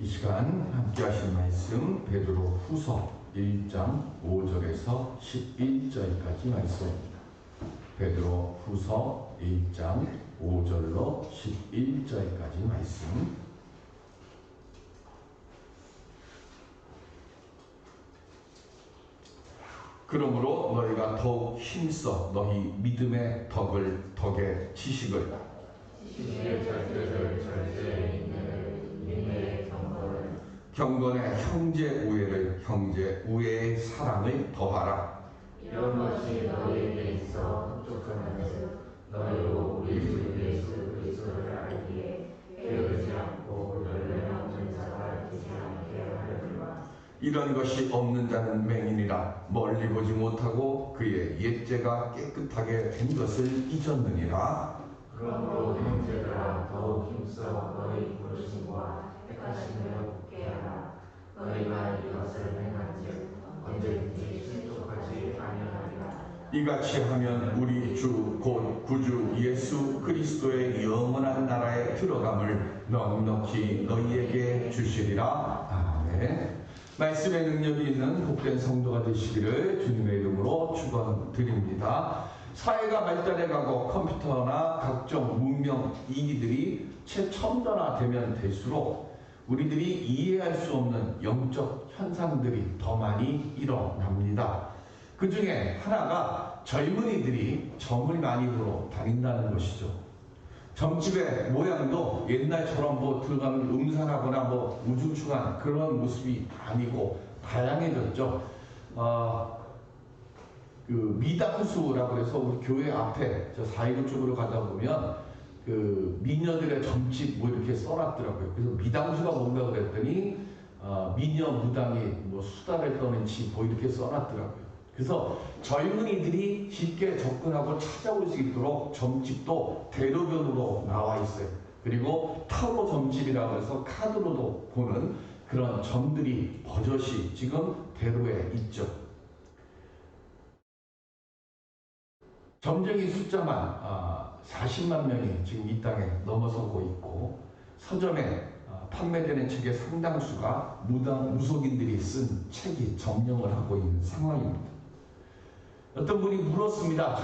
이 시간 함께 하신 말씀 베드로 후서 1장 5절에서 11절까지 말씀입니다. 베드로 후서 1장 5절로 11절까지 말씀. 그러므로 너희가 더욱 힘써 너희 믿음의 덕의 지식을 경건의 형제 우애를 형제 우애의 사랑을 더하라. 이런 것이 너희에게 있어 족하면서 너희로 우리 주 예수 그리스도를 알기에 게으르지 않고 열매 없는 자가 되지 않게 하려니와. 이런 것이 없는 자는 맹인이라 멀리 보지 못하고 그의 옛죄가 깨끗하게 된 것을 잊었느니라. 그러므로 형제들아 더욱 힘써 너희 부르심과 택하심을 굳게 하라. 너희가 이것을 행한즉 언제든지 실족하지 아니하리라. 이같이 하면 우리 주 곧 구주 예수 그리스도의 영원한 나라에 들어감을 넉넉히 너희에게 주시리라. 아멘. 말씀의 능력이 있는 복된 성도가 되시기를 주님의 이름으로 축원드립니다. 사회가 발달해가고 컴퓨터나 각종 문명 이기들이 최첨단화되면 될수록 우리들이 이해할 수 없는 영적 현상들이 더 많이 일어납니다. 그 중에 하나가 젊은이들이 점을 많이 보러 다닌다는 것이죠. 점집의 모양도 옛날처럼 들어가면 음산하거나 우중충한 그런 모습이 아니고 다양해졌죠. 그 미당수라고 해서 우리 교회 앞에 저 4.15 쪽으로 가다 보면 그 미녀들의 점집 이렇게 써놨더라고요. 그래서 미당수가 뭔가 그랬더니 미녀 무당이 수다를 떠는 집 이렇게 써놨더라고요. 그래서 젊은이들이 쉽게 접근하고 찾아올 수 있도록 점집도 대로변으로 나와 있어요. 그리고 타로 점집이라고 해서 카드로도 보는 그런 점들이 버젓이 지금 대로에 있죠. 점쟁이 숫자만 40만 명이 지금 이 땅에 넘어서고 있고 서점에 판매되는 책의 상당수가 무속인들이 쓴 책이 점령을 하고 있는 상황입니다. 어떤 분이 물었습니다.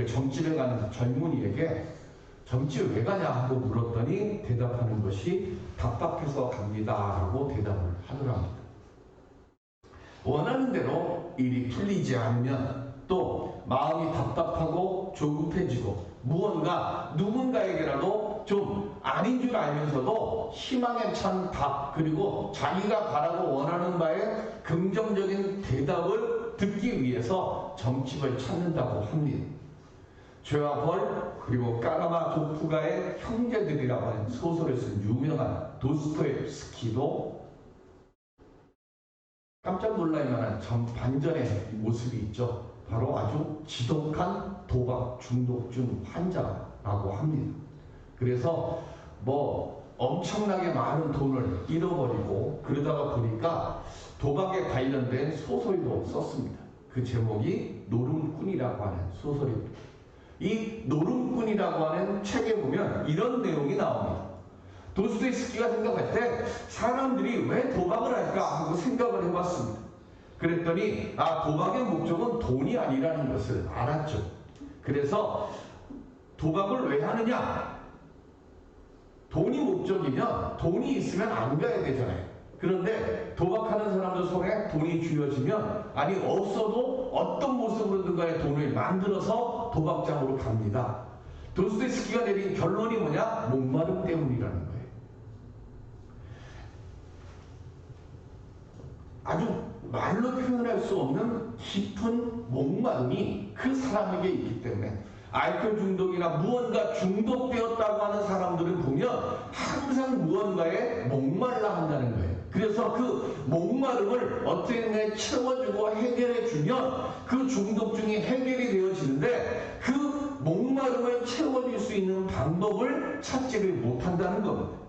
점집에 가는 젊은이에게 점집에 왜 가냐 하고 물었더니 대답하는 것이 답답해서 갑니다 라고 대답을 하더랍니다. 원하는 대로 일이 풀리지 않으면 또 마음이 답답하고 조급해지고 누군가에게라도 좀 아닌 줄 알면서도 희망에 찬 답 그리고 자기가 바라고 원하는 바에 긍정적인 대답을 듣기 위해서 점집을 찾는다고 합니다. 죄와 벌 그리고 까라마조프가의 형제들이라고 하는 소설을 쓴 유명한 도스토옙스키도 깜짝 놀랄 만한 반전의 모습이 있죠. 바로 아주 지독한 도박 중독증 환자라고 합니다. 그래서 엄청나게 많은 돈을 잃어버리고 그러다가 보니까 도박에 관련된 소설도 썼습니다. 그 제목이 노름꾼이라고 하는 소설입니다. 이 노름꾼이라고 하는 책에 보면 이런 내용이 나옵니다. 도스토옙스키가 생각할 때 사람들이 왜 도박을 할까 하고 생각을 해봤습니다. 그랬더니 도박의 목적은 돈이 아니라는 것을 알았죠. 그래서 도박을 왜 하느냐? 돈이 목적이면 돈이 있으면 안 가야 되잖아요. 그런데 도박하는 사람들 손에 돈이 쥐어지면 없어도 어떤 모습으로든 간에 돈을 만들어서 도박장으로 갑니다. 도스토옙스키가 내린 결론이 뭐냐? 목마름 때문이라는 거예요. 아주 말로 표현할 수 없는 깊은 목마름이 그 사람에게 있기 때문에 알코올 중독이나 무언가 중독되었다고 하는 사람들을 보면 항상 무언가에 목말라 한다는 거예요. 그래서 그 목마름을 어떻게 채워주고 해결해주면 그 중독증이 해결이 되어지는데 그 목마름을 채워줄 수 있는 방법을 찾지를 못한다는 겁니다.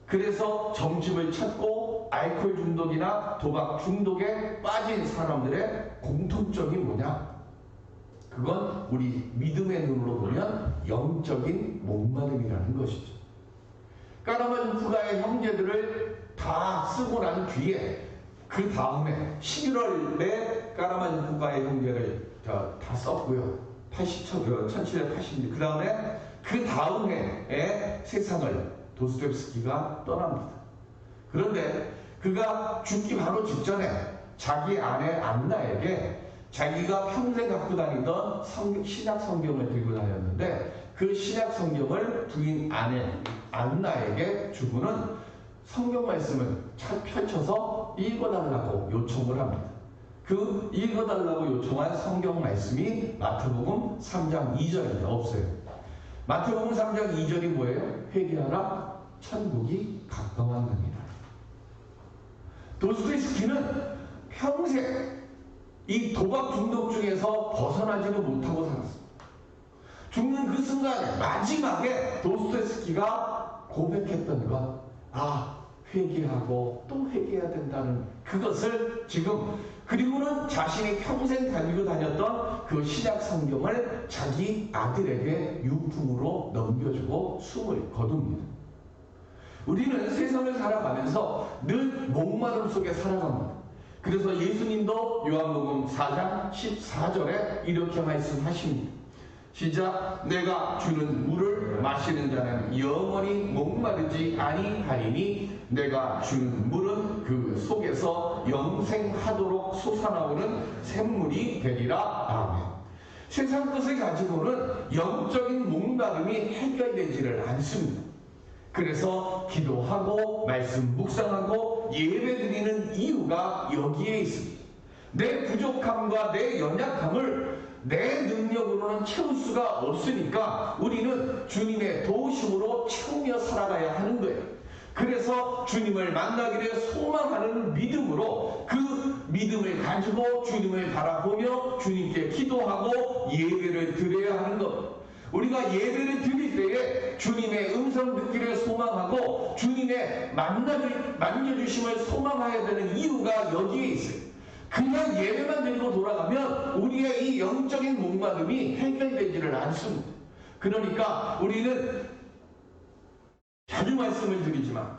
그래서 점집을 찾고 알코올 중독이나 도박 중독에 빠진 사람들의 공통점이 뭐냐? 그건 우리 믿음의 눈으로 보면 영적인 목마름이라는 것이죠. 까라만 부가의 형제들을 다 쓰고 난 뒤에 그 다음에 11월에 까라만 부가의 형제를 다 썼고요. 1780년. 그 다음에 그 다음 해에 세상을 도스토옙스키가 떠납니다. 그런데 그가 죽기 바로 직전에 자기 아내 안나에게 자기가 평생 갖고 다니던 신약 성경을 들고 다녔는데 그 신약 성경을 부인 아내 안나에게 주고는 성경 말씀을 펼쳐서 읽어달라고 요청을 합니다. 그 읽어달라고 요청한 성경 말씀이 마태복음 3장 2절입니다. 없어요. 마태복음 3장 2절이 뭐예요? 회개하라, 천국이 가까운 겁니다. 도스토옙스키는 평생 이 도박 중독 중에서 벗어나지는 못하고 살았습니다. 죽는 그 순간에 마지막에 도스토옙스키가 고백했던 것, 회개하고 또 회개해야 된다는 그것을 지금, 그리고는 자신이 평생 가지고 다녔던 그 신약 성경을 자기 아들에게 유품으로 넘겨주고 숨을 거둡니다. 우리는 세상을 살아가면서 늘 목마름 속에 살아갑니다. 그래서 예수님도 요한복음 4장 14절에 이렇게 말씀하십니다. 시작. 내가 주는 물을 마시는 자는 영원히 목마르지 아니하리니 내가 주는 물은 그 속에서 영생하도록 솟아나오는 샘물이 되리라. 아멘. 세상 것을 가지고는 영적인 목마름이 해결되지를 않습니다. 그래서 기도하고 말씀 묵상하고 예배드리는 이유가 여기에 있습니다. 내 부족함과 내 연약함을 내 능력으로는 채울 수가 없으니까 우리는 주님의 도우심으로 채우며 살아가야 하는 거예요. 그래서 주님을 만나기를 소망하는 믿음으로 그 믿음을 가지고 주님을 바라보며 주님께 기도하고 예배를 드려야 하는 것. 우리가 예배를 드릴 때에 주님의 음성 듣기를 소망하고 주님의 만져주심을 소망해야 되는 이유가 여기에 있어요. 그냥 예배만 드리고 돌아가면 우리의 이 영적인 목마름이 해결되지를 않습니다. 그러니까 우리는 자주 말씀을 드리지만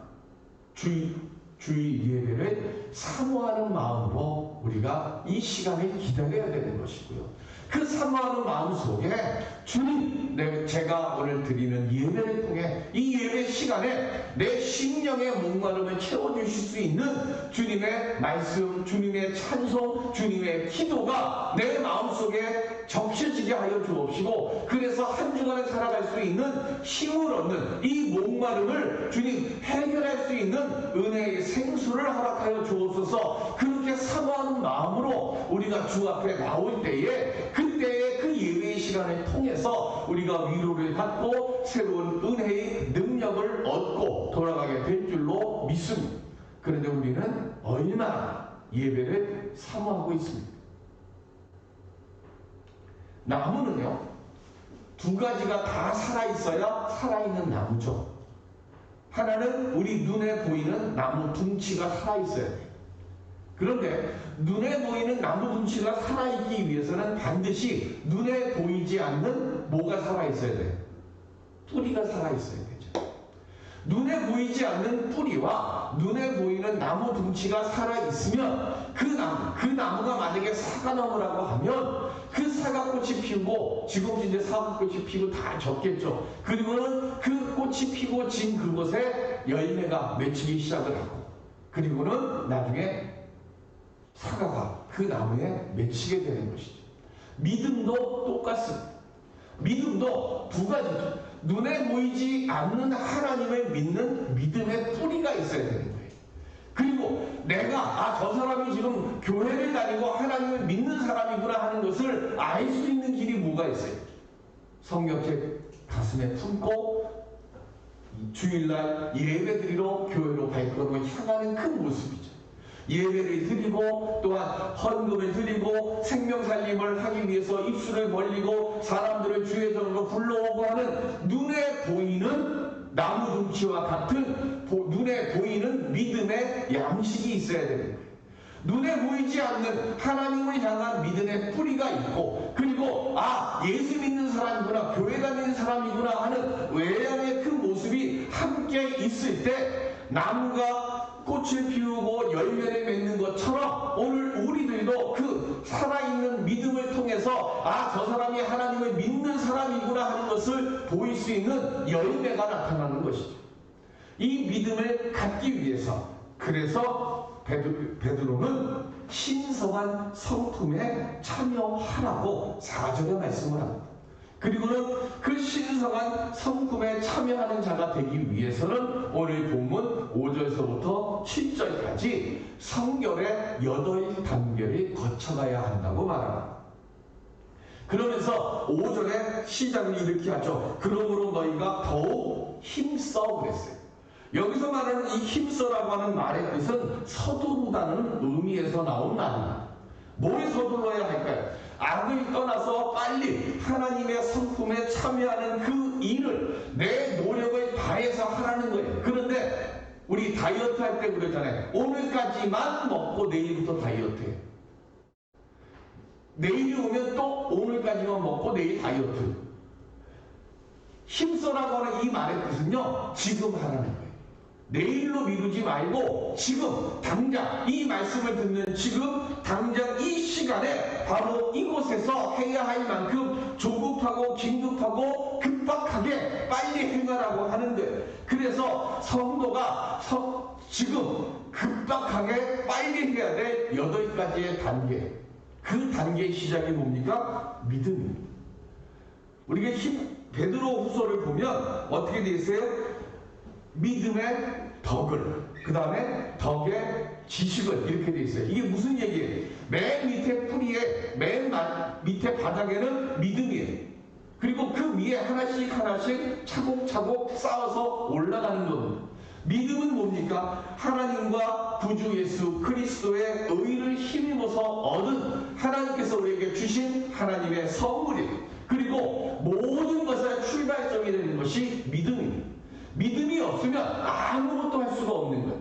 주의 예배를 사모하는 마음으로 우리가 이 시간을 기다려야 되는 것이고요. 그 사모하는 마음 속에 주님, 제가 오늘 드리는 예배를 통해 이 예배 시간에 내 심령의 목마름을 채워주실 수 있는 주님의 말씀, 주님의 찬송, 주님의 기도가 내 마음속에 적셔지게 하여 주옵시고, 그래서 한 주간을 살아갈 수 있는 힘을 얻는 이 목마름을 주님 해결할 수 있는 은혜의 생수를 허락하여 주옵소서. 그렇게 사모하는 마음으로 우리가 주 앞에 나올 때에 그때의 그 예배의 시간을 통해서 우리가 위로를 받고 새로운 은혜의 능력을 얻고 돌아가게 될 줄로 믿습니다. 그런데 우리는 얼마나 예배를 사모하고 있습니까? 나무는요, 두 가지가 다 살아있어야 살아있는 나무죠. 하나는 우리 눈에 보이는 나무 둥치가 살아있어야 돼요. 그런데 눈에 보이는 나무 둥치가 살아있기 위해서는 반드시 눈에 보이지 않는 뭐가 살아있어야 돼요? 뿌리가 살아있어야 되죠. 눈에 보이지 않는 뿌리와 눈에 보이는 나무 둥치가 살아있으면 그 나무가 만약에 사과나무라고 하면 그 사과꽃이 피우고, 지금 이제 사과꽃이 피고 다 졌겠죠. 그리고는 그 꽃이 피고 진 그곳에 열매가 맺히기 시작을 하고, 그리고는 나중에 사과가 그 나무에 맺히게 되는 것이죠. 믿음도 똑같습니다. 믿음도 두 가지죠. 눈에 보이지 않는 하나님을 믿는 믿음의 뿌리가 있어야 되는 거예요. 그리고 내가 저 사람이 지금 교회를 다니고 하나님을 믿는 사람이구나 하는 것을 알 수 있는 길이 뭐가 있어요? 성경책 가슴에 품고 주일날 예배드리러 교회로 발걸음을 향하는 그 모습이죠. 예배를 드리고 또한 헌금을 드리고 생명살림을 하기 위해서 입술을 벌리고 사람들을 주의 전으로 불러오고 하는 눈에 보이는 나무둥치와 같은 눈에 보이는 믿음의 양식이 있어야 되는 거예요. 눈에 보이지 않는 하나님을 향한 믿음의 뿌리가 있고, 그리고 예수 믿는 사람이구나, 교회 다니는 사람이구나 하는 외양의 그 모습이 함께 함께 있을 때 나무가 꽃을 피우고 열매를 맺는 것처럼 오늘 우리들도 그 살아있는 믿음을 통해서 아, 저 사람이 하나님을 믿는 사람이구나 하는 것을 보일 수 있는 열매가 나타나는 것이죠. 이 믿음을 갖기 위해서 그래서 베드로는 신성한 성품에 참여하라고 4절에 말씀을 합니다. 그리고는 그 신성한 성품에 참여하는 자가 되기 위해서는 오늘 본문 5절서부터 7절까지 성결의 8단계를 거쳐가야 한다고 말합니다. 그러면서 5절에 시작을 이렇게 하죠. 그러므로 너희가 더욱 힘써 그랬어요. 여기서 말하는 이 힘써라고 하는 말의 뜻은 서두르다는 의미에서 나온 말입니다. 뭘 서둘러야 할까요? 악을 떠나서 빨리 하나님의 성품에 참여하는 그 일을 내 노력을 다해서 하라는 거예요. 그런데 우리 다이어트 할 때 그러잖아요. 오늘까지만 먹고 내일부터 다이어트 해요. 내일이 오면 또 오늘까지만 먹고 내일 다이어트. 힘써라고 하는 이 말의 뜻은요, 지금 하라는 거예요. 내일로 미루지 말고 지금 당장 이 말씀을 듣는 지금 당장 이 시간에 바로 이곳에서 해야 할 만큼 조급하고 긴급하고 급박하게 빨리 행하라고 하는 거예요. 그래서 성도가 지금 급박하게 빨리 해야 될 8가지의 단계, 그 단계의 시작이 뭡니까? 믿음입니다. 우리가 베드로 후서를 보면 어떻게 되어 있어요? 믿음의 덕을, 그 다음에 덕의 지식을 이렇게 돼 있어요. 이게 무슨 얘기예요? 맨 밑에 뿌리에, 맨 밑에 바닥에는 믿음이에요. 그리고 그 위에 하나씩 하나씩 차곡차곡 쌓아서 올라가는 겁니다. 믿음은 뭡니까? 하나님과 구주 예수 그리스도의 의를 힘입어서 얻은 하나님께서 우리에게 주신 하나님의 선물이에요. 그리고 모든 것의 출발점이 되는 것이 믿음입니다. 믿음이 없으면 아무것도 할 수가 없는 거예요.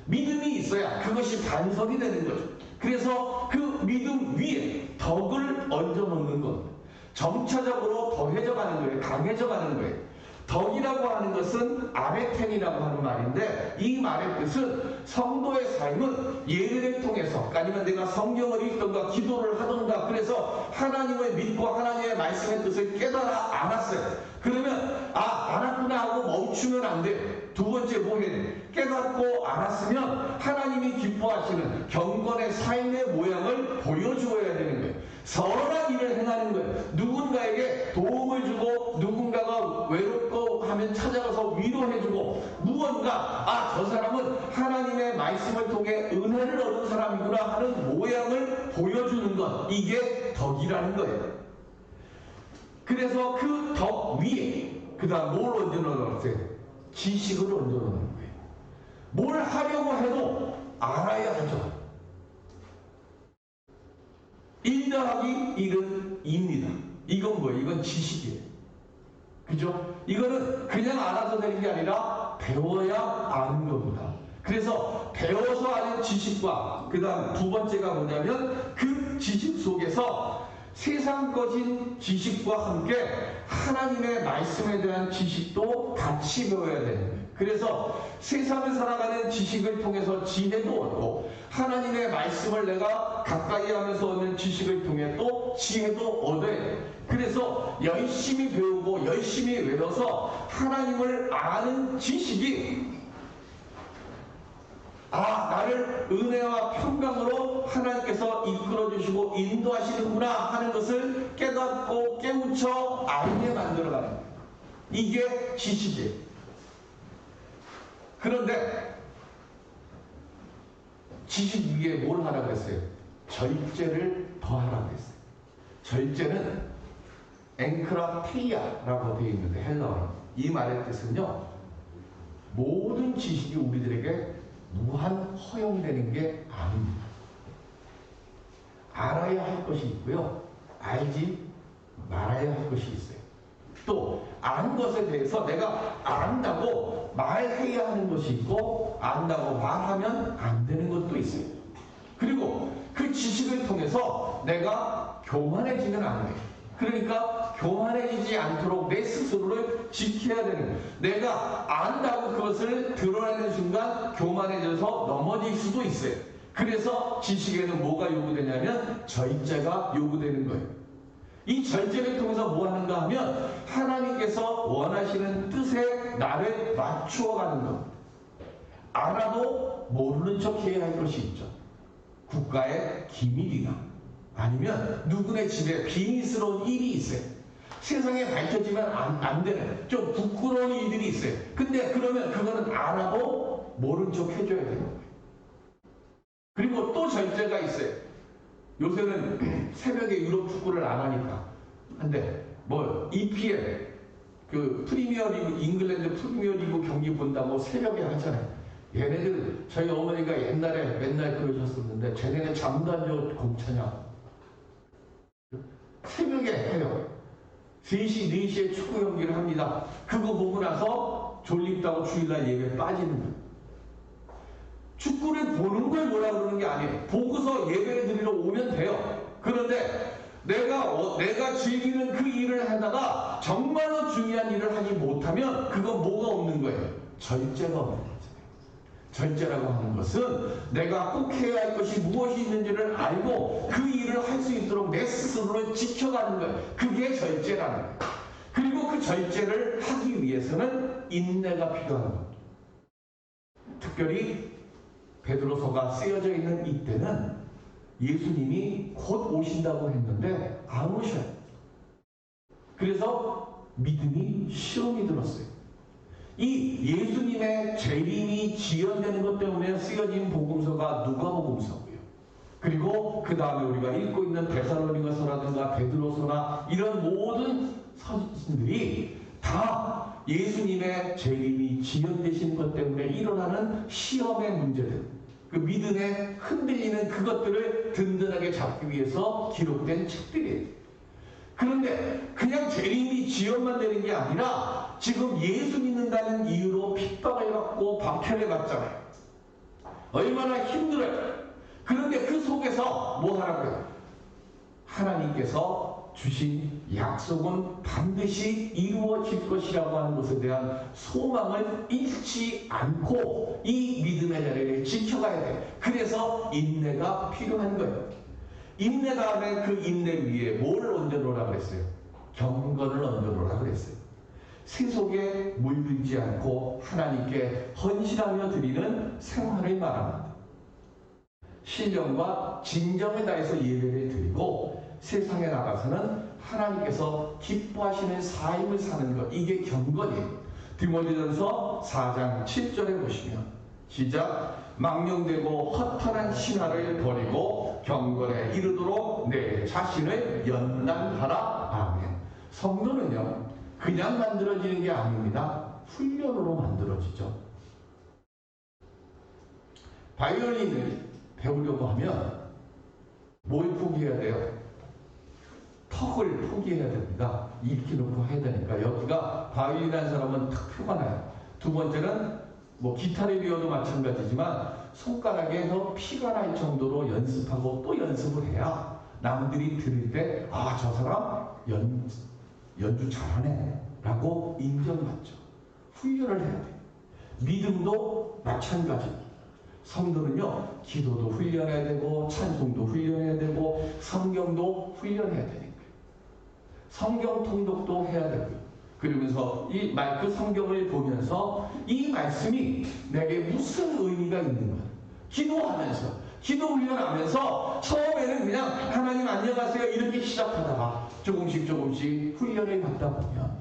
믿음이 있어야 그것이 반석이 되는 거죠. 그래서 그 믿음 위에 덕을 얹어 놓는 겁니다. 점차적으로 더해져 가는 거예요. 강해져 가는 거예요. 덕이라고 하는 것은 아레텐이라고 하는 말인데 이 말의 뜻은 성도의 삶은 예배를 통해서 아니면 내가 성경을 읽던가 기도를 하던가 그래서 하나님을 믿고 하나님의 말씀의 뜻을 깨달아 알았어요. 그러면 알았구나 하고 멈추면 안 돼. 두 번째 뭐해? 깨닫고 알았으면 하나님이 기뻐하시는 경건의 삶의 모양을 보여주어야 되는 거예요. 선한 일을 행하는 거예요. 누군가에게 도움을 주고 누군가가 외롭고 하면 찾아가서 위로해주고 무언가 저 사람은 하나님의 말씀을 통해 은혜를 얻은 사람이구나 하는 모양을 보여주는 것, 이게 덕이라는 거예요. 그래서 그 덕 위에 그 다음 뭘 얹어놓았어요? 지식을 얹어놓는 거예요. 뭘 하려고 해도 알아야 하죠. 1 더하기 1은 2입니다. 이건 뭐예요? 이건 지식이에요. 그죠? 이거는 그냥 알아서 되는 게 아니라 배워야 아는 겁니다. 그래서 배워서 아는 지식과 그 다음 두 번째가 뭐냐면 그 지식 속에서 세상 것인 지식과 함께 하나님의 말씀에 대한 지식도 같이 배워야 되는 거예요. 그래서 세상을 살아가는 지식을 통해서 지혜도 얻고 하나님의 말씀을 내가 가까이 하면서 얻는 지식을 통해 또 지혜도 얻어요. 그래서 열심히 배우고 열심히 외워서 하나님을 아는 지식이 나를 은혜와 평강으로 하나님께서 이끌어주시고 인도하시는구나 하는 것을 깨닫고 깨우쳐 알게 만들어가는 거예요. 이게 지식이에요. 그런데 지식 위에 뭘 하라고 했어요? 절제를 더하라고 했어요. 절제는 앵크라테이아라고 되어 있는데 헬라어는 이 말의 뜻은요, 모든 지식이 우리들에게 무한 허용되는 게 아닙니다. 알아야 할 것이 있고요, 알지 말아야 할 것이 있어요. 또 아는 것에 대해서 내가 안다고 말해야 하는 것이 있고 안다고 말하면 안 되는 것도 있어요. 그리고 그 지식을 통해서 내가 교만해지면 안 돼요. 그러니까 교만해지지 않도록 내 스스로를 지켜야 되는 거예요. 내가 안다고 그것을 드러내는 순간 교만해져서 넘어질 수도 있어요. 그래서 지식에는 뭐가 요구되냐면 절제가 요구되는 거예요. 이 절제를 통해서 뭐 하는가 하면 하나님께서 원하시는 뜻에 나를 맞추어 가는 겁니다. 알아도 모르는 척 해야 할 것이 있죠. 국가의 기밀이나 아니면 누구네 집에 비밀스러운 일이 있어요. 세상에 밝혀지면 안 되는 좀 부끄러운 일들이 있어요. 근데 그러면 그거는 알아도 모른 척 해줘야 되는 거예요. 그리고 또 절제가 있어요. 요새는 새벽에 유럽 축구를 안 하니까. 근데 뭐 EPL 그 프리미어리그 잉글랜드 프리미어리그 경기 본다고 새벽에 하잖아요. 얘네들 저희 어머니가 옛날에 맨날 그러셨었는데 쟤네는 잠도 안 자고 공차냐. 새벽에 해요. 3시, 4시에 축구 경기를 합니다. 그거 보고 나서 졸립다고 주일날 예배 빠지는 거예요. 축구를 보는 걸 뭐라 그러는 게 아니에요. 보고서 예배를 드리러 오면 돼요. 그런데 내가 즐기는 그 일을 하다가 정말로 중요한 일을 하지 못하면 그건 뭐가 없는 거예요? 절제가 없는 거죠. 절제라고 하는 것은 내가 꼭 해야 할 것이 무엇이 있는지를 알고 그 일을 할 수 있도록 내 스스로를 지켜가는 거예요. 그게 절제라는 거예요. 그리고 그 절제를 하기 위해서는 인내가 필요한 겁니다. 특별히 베드로서가 쓰여져 있는 이때는 예수님이 곧 오신다고 했는데 안 오셔요. 그래서 믿음이 시험이 들었어요. 이 예수님의 재림이 지연되는 것 때문에 쓰여진 복음서가 누가복음서고요. 그리고 그 다음에 우리가 읽고 있는 데살로니가서라든가 베드로서나 이런 모든 서신들이 다 예수님의 재림이 지연되시는 것 때문에 일어나는 시험의 문제들, 그 믿음에 흔들리는 그것들을 든든하게 잡기 위해서 기록된 책들이에요. 그런데 그냥 재림이 지연만 되는 게 아니라 지금 예수 믿는다는 이유로 핍박을 받고 박해를 받잖아요. 얼마나 힘들어요. 그런데 그 속에서 뭐 하라고요? 하나님께서 주신 약속은 반드시 이루어질 것이라고 하는 것에 대한 소망을 잃지 않고 이 믿음의 자리를 지켜가야 돼요. 그래서 인내가 필요한 거예요. 인내 다음에 그 인내 위에 뭘 얹어놓으라 그랬어요? 경건을 얹어놓으라 그랬어요. 세속에 물들지 않고 하나님께 헌신하며 드리는 생활을 말합니다. 신령과 진정을 다해서 예배를 드리고 세상에 나가서는 하나님께서 기뻐하시는 삶을 사는 것, 이게 경건이에요. 디모데전서 4장 7절에 보시면 시작. 망령되고 허탄한 신화를 버리고 경건에 이르도록 내 자신을 연단하라. 아멘. 성도는요 그냥 만들어지는 게 아닙니다. 훈련으로 만들어지죠. 바이올린을 배우려고 하면 뭘 포기해야 돼요? 턱을 포기해야 됩니다. 이렇게 놓고 해야 되니까. 여기가 바이올린 한 사람은 턱 표가 나요. 두 번째는 뭐 기타를 배워도 마찬가지지만 손가락에서 피가 날 정도로 연습하고 또 연습을 해야 남들이 들을 때 아, 저 사람 연주 잘하네 라고 인정받죠. 훈련을 해야 돼요. 믿음도 마찬가지입니다. 성도는요 기도도 훈련해야 되고 찬송도 훈련해야 되고 성경도 훈련해야 되는 거예요. 성경 통독도 해야 되고요. 그러면서 그 성경을 보면서 이 말씀이 내게 무슨 의미가 있는 거예요. 기도하면서 기도 훈련하면서 처음에는 그냥 하나님 안녕하세요 이렇게 시작하다가 조금씩 훈련을 받다 보면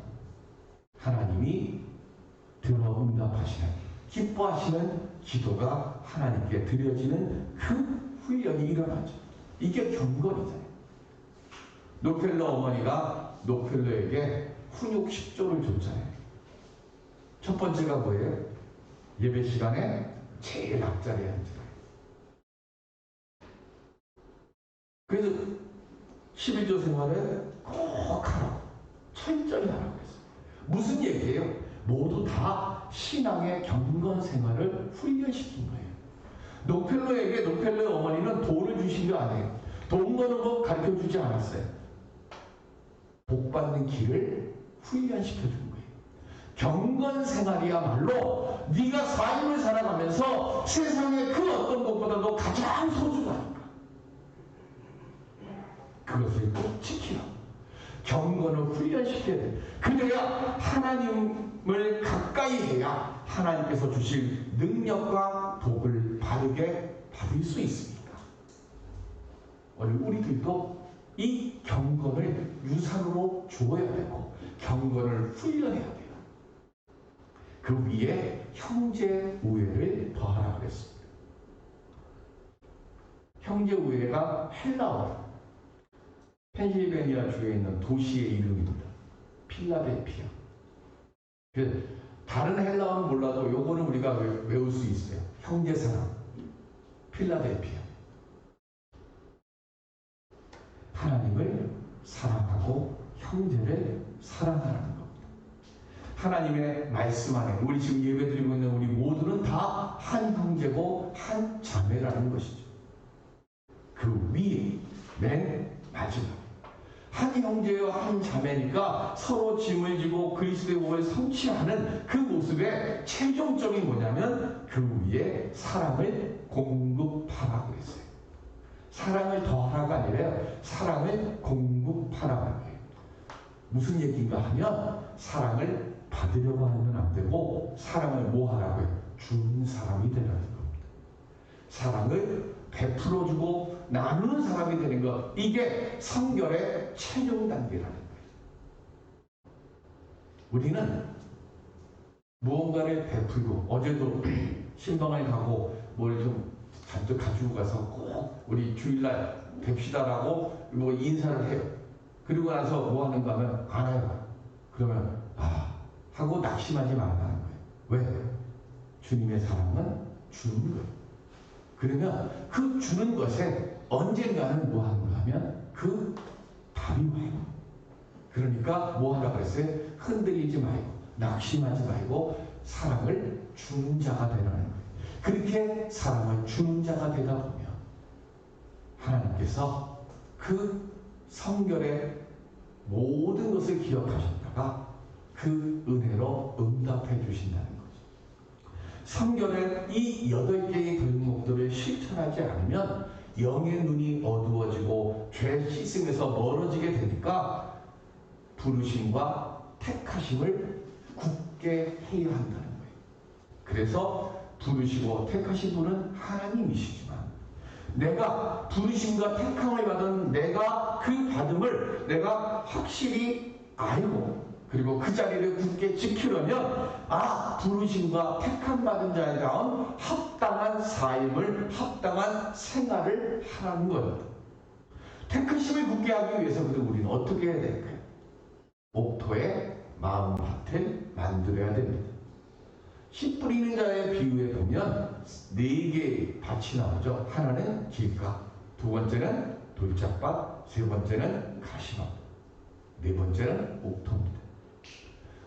하나님이 들어 응답하시는 기뻐하시는 기도가 하나님께 드려지는 그 훈련이 일어나죠. 이게 경건이잖아요. 노켈러 어머니가 노켈러에게 훈육 10조를 줬잖아요. 첫 번째가 뭐예요? 예배 시간에 제일 앞자리에 앉으라. 그래서 11조 생활을 꼭 하라고 철저히 하라고 했어요. 무슨 얘기예요? 모두 다 신앙의 경건 생활을 훈련시킨 거예요. 노켈러에게 노켈러 어머니는 돈을 주신 게 아니에요. 돈 버는 거 가르쳐 주지 않았어요. 복받는 길을 훈련시켜 준 거예요. 경건 생활이야말로 네가 삶을 살아가면서 세상의 그 어떤 것보다도 가장 소중하니까 그것을 꼭 지키라. 경건을 훈련시켜야 돼. 그래야 하나님을 가까이 해야 하나님께서 주실 능력과 복을 바르게 받을 수 있습니다. 오늘 우리들도 이 경건을 유산으로 주어야 되고 경건을 훈련해야 돼요. 그 위에 형제 우애를 더하라 그랬습니다. 형제 우애가 헬라어 펜실베니아 주에 있는 도시의 이름입니다. 필라델피아. 다른 헬라어는 몰라도 요거는 우리가 외울 수 있어요. 형제사랑, 필라델피아. 하나님을 사랑하고 형제를 사랑하는 겁니다. 하나님의 말씀 안에 우리 지금 예배드리고 있는 우리 모두는 다 한 형제고 한 자매라는 것이죠. 그 위에 맨 마지막 한 형제요 한 자매니까 서로 짐을 지고 그리스도의 복을 성취하는 그 모습의 최종점이 뭐냐면 그 위에 사랑을 공급하라고 했어요. 사랑을 더하라가 아니라 사랑을 공급하라는 거예요. 무슨 얘기인가 하면 사랑을 받으려고 하면 안 되고 사랑을 뭐 하라고 해요? 주는 사람이 되라는 겁니다. 사랑을 베풀어주고 나누는 사람이 되는 것, 이게 성결의 최종 단계라는 거예요. 우리는 무언가를 베풀고, 어제도 신방을 가고 뭘 좀 잔뜩 가지고 가서 꼭 우리 주일날 뵙시다라고 뭐 인사를 해요. 그리고 나서 뭐 하는가 하면 안 해요. 그러면 하고 낙심하지 말라는 거예요. 왜? 주님의 사랑은 주는 거예요. 그러면 그 주는 것에 언젠가는 뭐 하는가 하면 그 답이 와요. 그러니까 뭐 하라고 그랬어요? 흔들리지 말고 낙심하지 말고 사랑을 주는 자가 되라는 거예요. 그렇게 사랑을 주는 자가 되다 보면 하나님께서 그 성결의 모든 것을 기억하셨다가 그 은혜로 응답해 주신다는 거죠. 성결의 이 8개의 덕목들을 실천하지 않으면 영의 눈이 어두워지고 죄 씻음에서 멀어지게 되니까 부르심과 택하심을 굳게 해야 한다는 거예요. 그래서 부르시고 택하신 분은 하나님이시지만 내가 부르심과 택함을 받은 내가 그 받음을 내가 확실히 알고 그리고 그 자리를 굳게 지키려면 부르심과 택함 받은 자에다운 합당한 삶을 합당한 생활을 하라는 겁니다. 택하심을 굳게 하기 위해서 우리는 어떻게 해야 될까요? 옥토의 마음밭을 만들어야 됩니다. 씨 뿌리는 자의 비유에 보면 4개의 밭이 나오죠. 하나는 길가, 두 번째는 돌짝밭, 세 번째는 가시밭, 네 번째는 옥토입니다.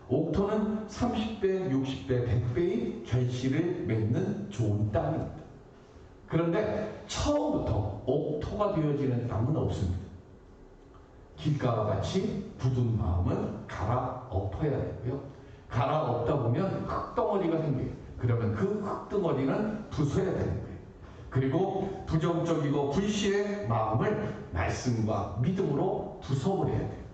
옥토는 30배, 60배, 100배의 결실을 맺는 좋은 땅입니다. 그런데 처음부터 옥토가 되어지는 땅은 없습니다. 길가와 같이 굳은 마음은 갈아엎어야 되고요. 갈아엎다 보면 흙덩어리가 생겨요. 그러면 그 흙덩어리는 부숴야 되는 거예요. 그리고 부정적이고 불신의 마음을 말씀과 믿음으로 부숴버려야 돼요.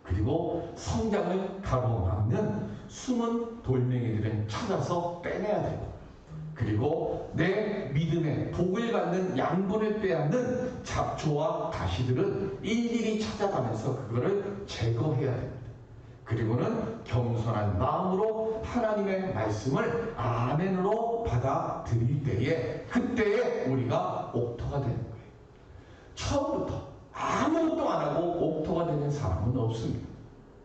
그리고 성장을 가로막는 숨은 돌멩이들은 찾아서 빼내야 되고, 그리고 내 믿음의 복을 받는 양분을 빼앗는 잡초와 가시들은 일일이 찾아가면서 그거를 제거해야 됩니다. 그리고는 겸손한 마음으로 하나님의 말씀을 아멘으로 받아들일 때에 그때에 우리가 옥토가 되는 거예요. 처음부터 아무것도 안 하고 옥토가 되는 사람은 없습니다.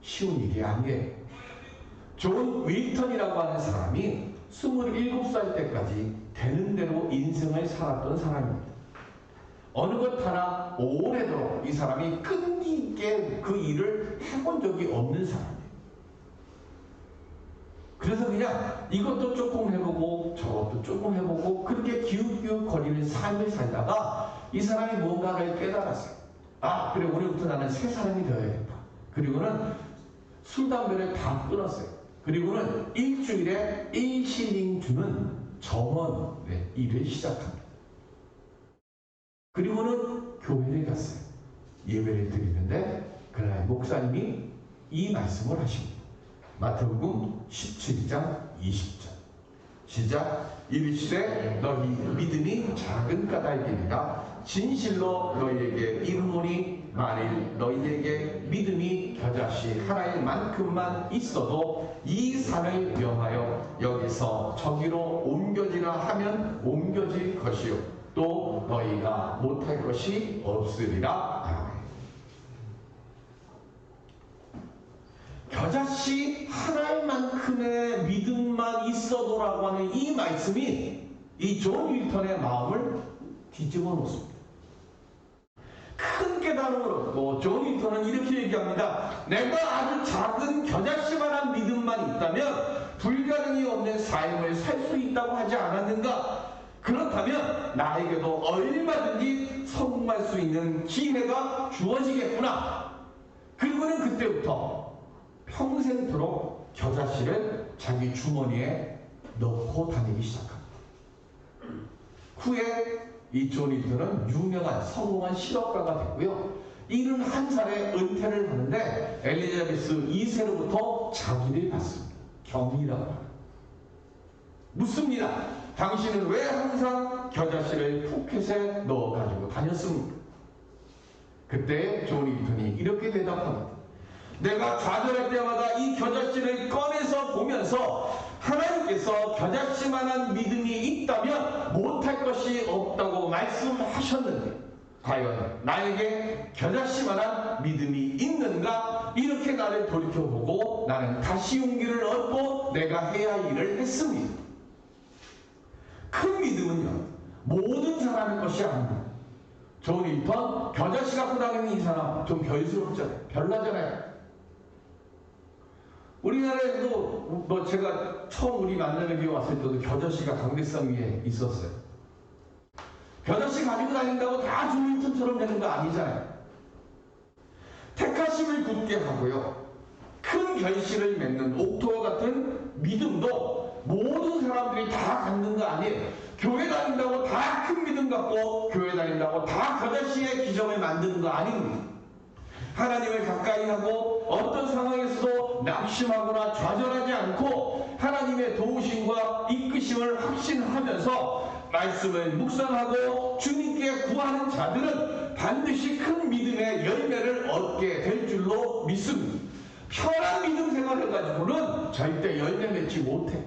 쉬운 일이 아니에요. 존 윌턴이라고 하는 사람이 27살 때까지 되는 대로 인생을 살았던 사람입니다. 어느 것 하나 오래도록 이 사람이 끈기 있게 그 일을 해본 적이 없는 사람이에요. 그래서 그냥 이것도 조금 해보고 저것도 조금 해보고 그렇게 기웃기웃 거리는 삶을 살다가 이 사람이 뭔가를 깨달았어요. 그래, 오늘부터 나는 새 사람이 되어야겠다. 그리고는 술, 담배를 다 끊었어요. 그리고는 일주일에 1실링 주는 정원 일을 시작합니다. 그리고는 교회를 갔어요. 예배를 드리는데 그날 목사님이 이 말씀을 하십니다. 마태복음 17장 20절 시작. 이르시되 너희 믿음이 작은 까닭이니라 진실로 너희에게 이르노니 만일 너희에게 믿음이 겨자씨 하나일 만큼만 있어도 이 산을 명하여 여기서 저기로 옮겨지라 하면 옮겨질 것이요 또 너희가 못할 것이 없으리라. 겨자씨 하나만큼의 믿음만 있어도라고 하는 이 말씀이 이 존 윌턴의 마음을 뒤집어 놓습니다. 큰 깨달음을 얻고 존 윌턴은 이렇게 얘기합니다. 내가 아주 작은 겨자씨만한 믿음만 있다면 불가능이 없는 삶을 살 수 있다고 하지 않았는가? 그렇다면 나에게도 얼마든지 성공할 수 있는 기회가 주어지겠구나. 그리고는 그때부터 평생토록 겨자씨를 자기 주머니에 넣고 다니기 시작합니다. 후에 이 존 윌턴은 유명한 성공한 실업가가 됐고요. 71살에 은퇴를 하는데 엘리자베스 2세로부터 자기를 받습니다. 경이라고 합니다. 묻습니다. 당신은 왜 항상 겨자씨를 포켓에 넣어가지고 다녔습니까? 그때 존 윌턴이 이렇게 대답합니다. 내가 좌절할 때마다 이 겨자씨를 꺼내서 보면서 하나님께서 겨자씨만한 믿음이 있다면 못할 것이 없다고 말씀하셨는데 과연 나에게 겨자씨만한 믿음이 있는가? 이렇게 나를 돌이켜보고 나는 다시 용기를 얻고 내가 해야 할 일을 했습니다. 큰 믿음은요 모든 사람의 것이 아닙니다. 존 윌턴 겨자씨 갖고 다니는 이 사람 좀 별스럽잖아요. 별나잖아요. 우리나라에도 뭐 제가 처음 우리 만나는 게 왔을 때도 겨자씨가 강대상 위에 있었어요. 겨자씨 가지고 다닌다고 다 존 윌턴처럼 되는 거 아니잖아요. 택하심을 굳게 하고요. 큰 결실을 맺는 옥토와 같은 믿음도 모든 사람들이 다 갖는 거 아니에요. 교회 다닌다고 다 큰 믿음 갖고 교회 다닌다고 다 겨자씨의 기적을 만드는 거 아닙니다. 하나님을 가까이 하고 어떤 상황에서도 낙심하거나 좌절하지 않고 하나님의 도우심과 이끄심을 확신하면서 말씀을 묵상하고 주님께 구하는 자들은 반드시 큰 믿음의 열매를 얻게 될 줄로 믿습니다. 편한 믿음 생활을 가지고는 절대 열매 맺지 못해.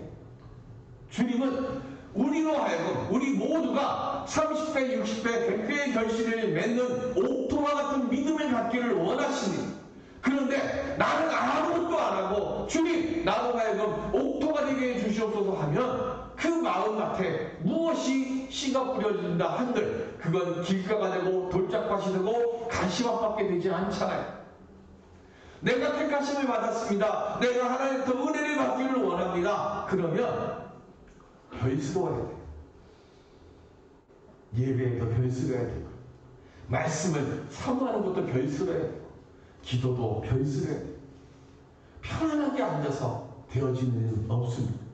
주님은 우리로 하여금 우리 모두가 30배, 60배, 100배의 결실을 맺는 옥토와 같은 믿음을 갖기를 원하십니다. 그런데 나는 아무것도 안 하고 주님 나로 하여금 옥토가 되게 해주시옵소서 하면 그 마음밭에 무엇이 씨가 뿌려진다 한들 그건 길가가 되고 돌짝밭이 되고 가시밭밖에 되지 않잖아요. 내가 택하심을 받았습니다. 내가 하나님부터 은혜를 받기를 원합니다. 그러면 별스러워야 돼요. 예배에도 별스러워야 되고 말씀을 사모하는 것도 별스러워야 되고 기도도 별스러워야 돼요. 편안하게 앉아서 되어지는 일은 없습니다.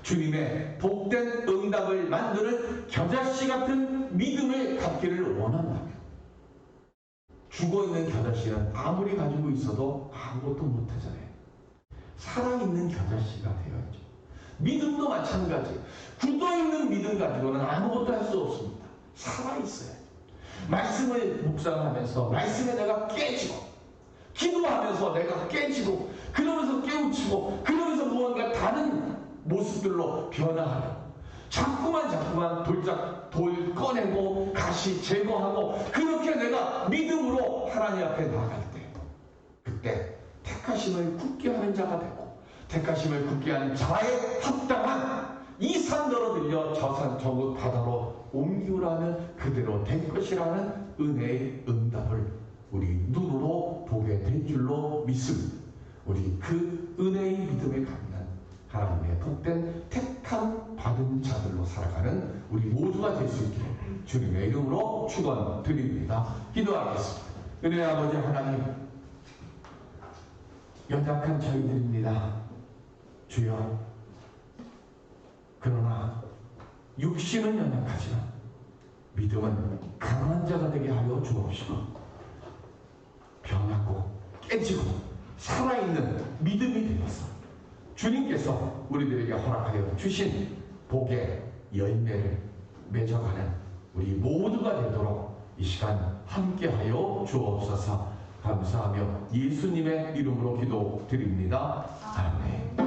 주님의 복된 응답을 만드는 겨자씨 같은 믿음을 갖기를 원한다면 죽어있는 겨자씨는 아무리 가지고 있어도 아무것도 못하잖아요. 살아있는 겨자씨가 되어야죠. 믿음도 마찬가지예요. 굳어있는 믿음 가지고는 아무것도 할 수 없습니다. 살아있어요. 말씀을 묵상하면서 말씀에 내가 깨지고 기도하면서 내가 깨지고 그러면서 깨우치고 그러면서 무언가 다른 모습들로 변화하고 자꾸만 돌 꺼내고 가시 제거하고 그렇게 내가 믿음으로 하나님 앞에 나아갈 때 그때 택하심을 굳게 하는 자가 되고 택하심을 굳게 하는 자에 합당한 이 산 너러들려 저 산 저 바다로 옮기우라면 그대로 된 것이라는 은혜의 응답을 우리 눈으로 보게 될 줄로 믿습니다. 우리 그 은혜의 믿음에 갖는 하나님의 복된 택함 받은 자들로 살아가는 우리 모두가 될 수 있기를 주님의 이름으로 축원드립니다. 기도하겠습니다. 은혜의 아버지 하나님, 연약한 저희들입니다. 주여, 그러나 육신은 연약하지만 믿음은 강한 자가 되게 하여 주옵시고, 변하고 깨지고 살아있는 믿음이 되어서 주님께서 우리들에게 허락하여 주신 복의 열매를 맺어가는 우리 모두가 되도록 이 시간 함께하여 주옵소서. 감사하며 예수님의 이름으로 기도드립니다. 아멘.